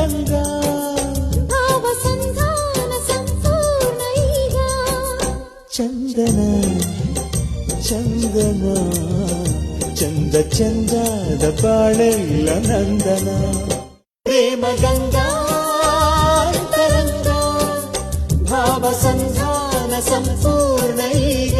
ಗಂಗಾ ಭಾವ ಸಂಧಾನ ಸಂಪೂರ್ಣ ಈಗ ಚಂದನ ಚಂದನ ಚಂದ ಚಂದದ ಬಾಳೆಲ್ಲ ನಂದನ ಪ್ರೇಮ ಗಂಗಾ ತರಂಗ ಭಾವ ಸಂಧಾನ ಸಂಪೂರ್ಣ ಈಗ